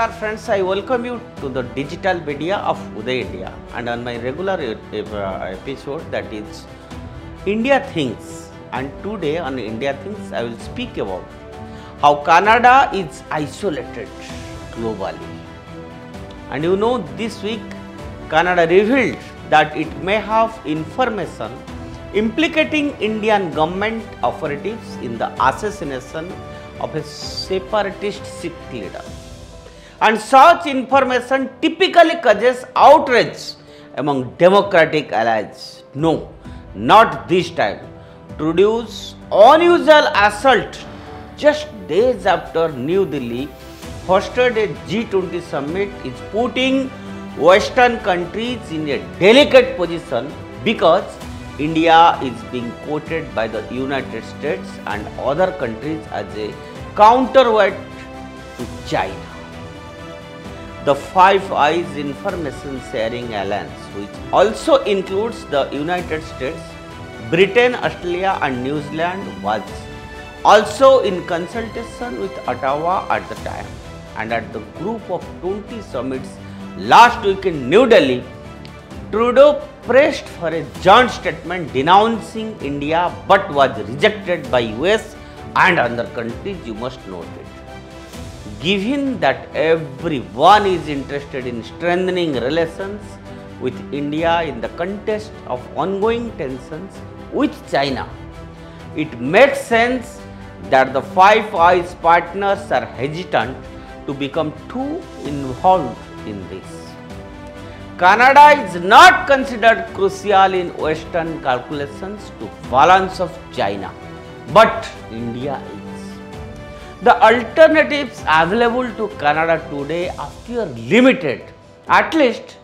Namaskar friends, I welcome you to the digital media of Uday India and on my regular episode, that is India Thinks, and today on India Thinks I will speak about how Canada is isolated globally. And you know, this week Canada revealed that it may have information implicating Indian government operatives in the assassination of a separatist Sikh leader. And such information typically causes outrage among democratic allies. No, not this time. Trudeau's unusual assault just days after New Delhi hosted a G20 summit is putting Western countries in a delicate position because India is being quoted by the United States and other countries as a counterweight to China. The Five Eyes Information Sharing Alliance, which also includes the United States, Britain, Australia and New Zealand, was also in consultation with Ottawa at the time. And at the Group of 20 summits last week in New Delhi, Trudeau pressed for a joint statement denouncing India but was rejected by US and other countries, you must note it. Given that everyone is interested in strengthening relations with India in the context of ongoing tensions with China, it makes sense that the Five Eyes partners are hesitant to become too involved in this. Canada is not considered crucial in Western calculations to balance of China, but India is. The alternatives available to Canada today appear limited, at least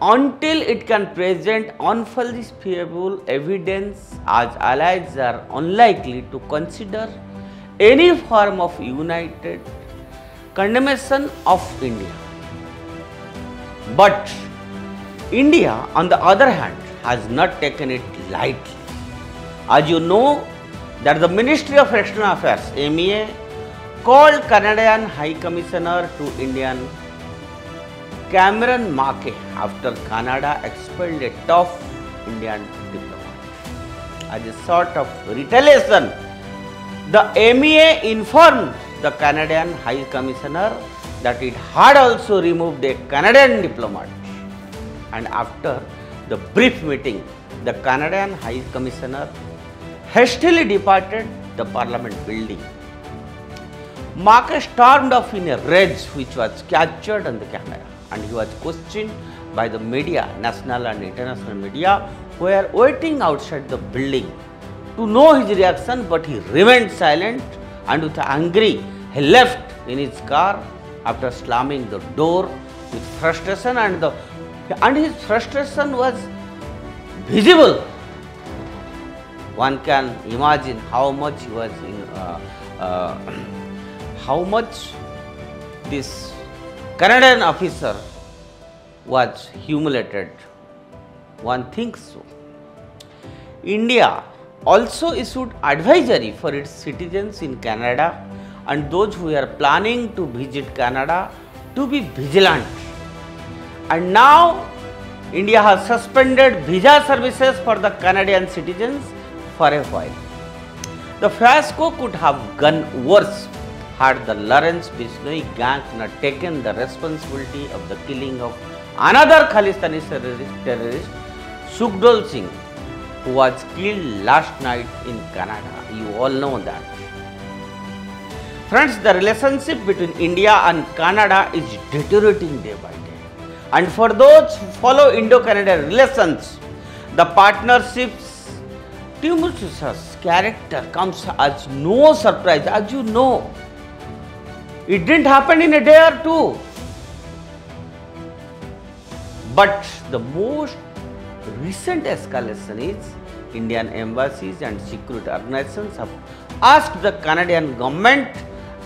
until it can present unfalsifiable evidence, as allies are unlikely to consider any form of united condemnation of India. But India, on the other hand, has not taken it lightly. As you know, that the Ministry of External Affairs (MEA) called Canadian High Commissioner to Indian Cameron Markey after Canada expelled a top Indian diplomat. As a sort of retaliation, the MEA informed the Canadian High Commissioner that it had also removed a Canadian diplomat. And after the brief meeting, the Canadian High Commissioner hastily departed the Parliament building. Markey stormed off in a rage which was captured on the camera, and he was questioned by the media, national and international media, who were waiting outside the building to know his reaction, but he remained silent, and with angry he left in his car after slamming the door with frustration, and his frustration was visible. One can imagine how much he was how much this Canadian officer was humiliated. One thinks so. India also issued advisory for its citizens in Canada and those who are planning to visit Canada to be vigilant. And now India has suspended visa services for the Canadian citizens for a while. The fiasco could have gone worse had the Lawrence Bishnoi gang not taken the responsibility of the killing of another Khalistani terrorist, Sukhdev Singh, who was killed last night in Canada. You all know that. Friends, the relationship between India and Canada is deteriorating day by day. And for those who follow Indo-Canadian relations, the partnership's tumultuous character comes as no surprise. As you know, it didn't happen in a day or two. But the most recent escalation is Indian embassies and security organizations have asked the Canadian government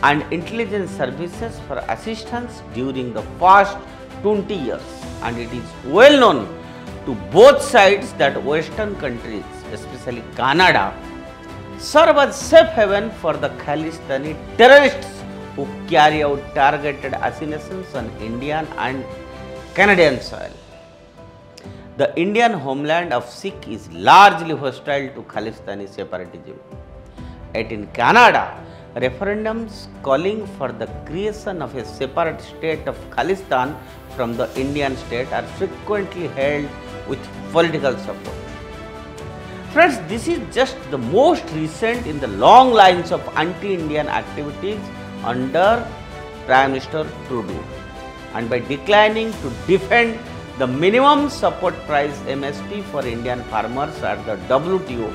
and intelligence services for assistance during the past 20 years. And it is well known to both sides that Western countries, especially Canada, serve as safe haven for the Khalistani terrorists who carry out targeted assassinations on Indian and Canadian soil. The Indian homeland of Sikh is largely hostile to Khalistani separatism. Yet in Canada, referendums calling for the creation of a separate state of Khalistan from the Indian state are frequently held with political support. Friends, this is just the most recent in the long lines of anti-Indian activities under Prime Minister Trudeau. And by declining to defend the minimum support price MSP for Indian farmers at the WTO,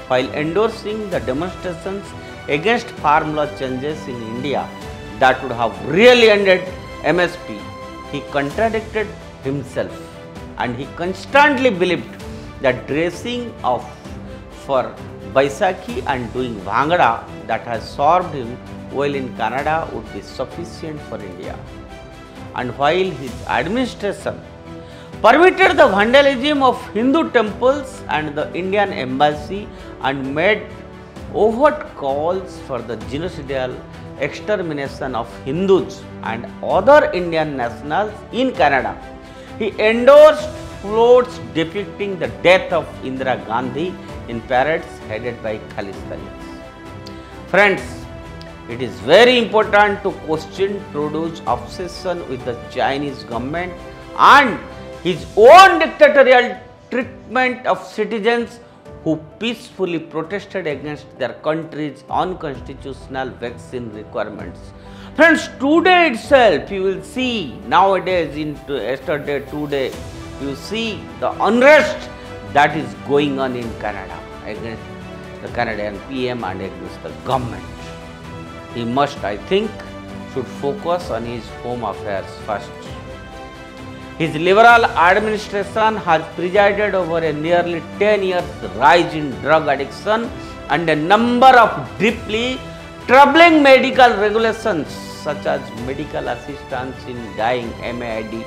while endorsing the demonstrations against farm law changes in India that would have really ended MSP, he contradicted himself, and he constantly believed that dressing of for Baisakhi and doing Bhangra that has served him well in Canada would be sufficient for India. And while his administration permitted the vandalism of Hindu temples and the Indian embassy and made overt calls for the genocidal extermination of Hindus and other Indian nationals in Canada, he endorsed floats depicting the death of Indira Gandhi in parades headed by Khalistanis. Friends, it is very important to question Trudeau's obsession with the Chinese government and his own dictatorial treatment of citizens who peacefully protested against their country's unconstitutional vaccine requirements. Friends, today itself you will see nowadays, yesterday, today, you see the unrest that is going on in Canada against the Canadian PM and against the government. He must, I think, should focus on his home affairs first. His liberal administration has presided over a nearly 10 years rise in drug addiction and a number of deeply troubling medical regulations such as medical assistance in dying MAID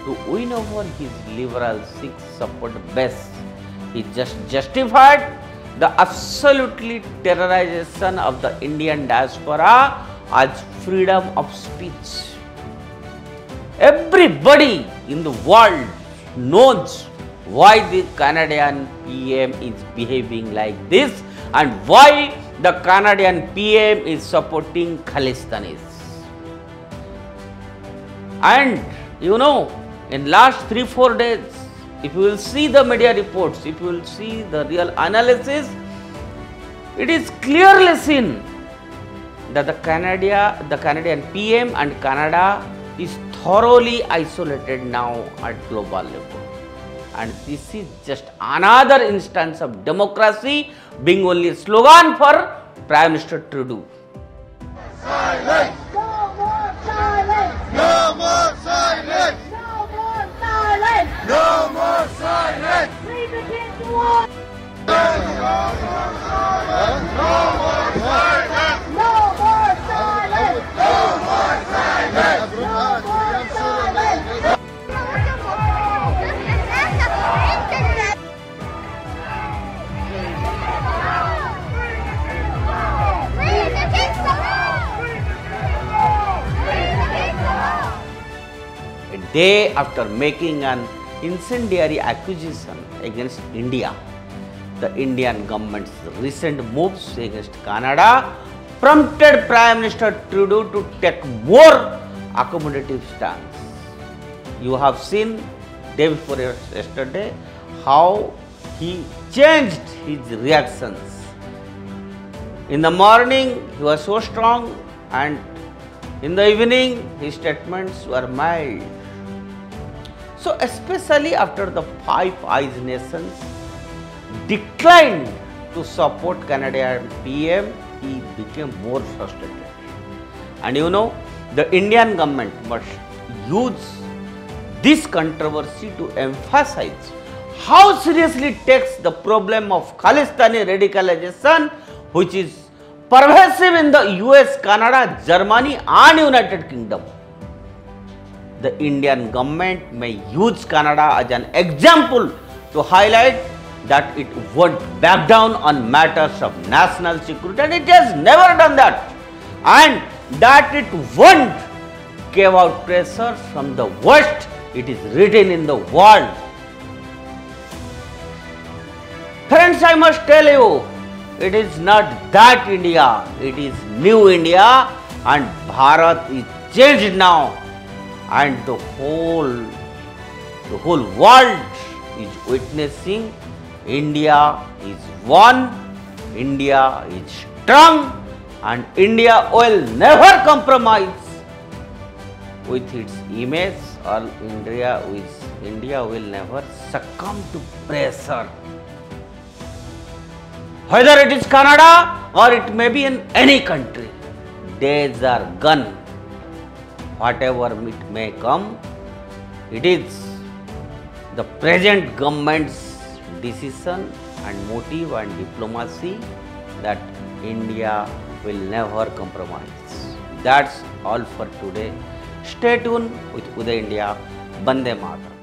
to win over his liberal Sikh support base. He just justified the absolutely terrorization of the Indian diaspora as freedom of speech. Everybody in the world knows why the Canadian PM is behaving like this and why the Canadian PM is supporting Khalistanis. And you know, in last 3-4 days, if you will see the media reports, if you will see the real analysis, it is clearly seen that the Canadian PM and Canada is thoroughly isolated now at global level. And this is just another instance of democracy being only a slogan for Prime Minister Trudeau. Silence! No more silence! No more silence! No more silence! No more silence! Leave the kids alone! No more silence! No more silence! No more silence! No more silence! No more silence! Leave the kids alone! A day after making an incendiary accusation against India, the Indian government's recent moves against Canada prompted Prime Minister Trudeau to take more accommodative stance. You have seen day before yesterday how he changed his reactions. In the morning he was so strong and in the evening his statements were mild. So especially after the Five Eyes nations declined to support Canadian PM, he became more frustrated. And you know, the Indian government must use this controversy to emphasize how seriously it takes the problem of Khalistani radicalization, which is pervasive in the US, Canada, Germany and United Kingdom. The Indian government may use Canada as an example to highlight that it won't back down on matters of national security, and it has never done that. And that it won't give out pressure from the West. It is written in the world. Friends, I must tell you, it is not that India, it is new India, and Bharat is changed now, and the whole world is witnessing India is one, India is strong, and India will never compromise with its image, or India will never succumb to pressure. Whether it is Canada or it may be in any country, days are gone. Whatever it may come, it is the present government's decision and motive and diplomacy that India will never compromise. That's all for today. Stay tuned with Uday India. Bande Mataram.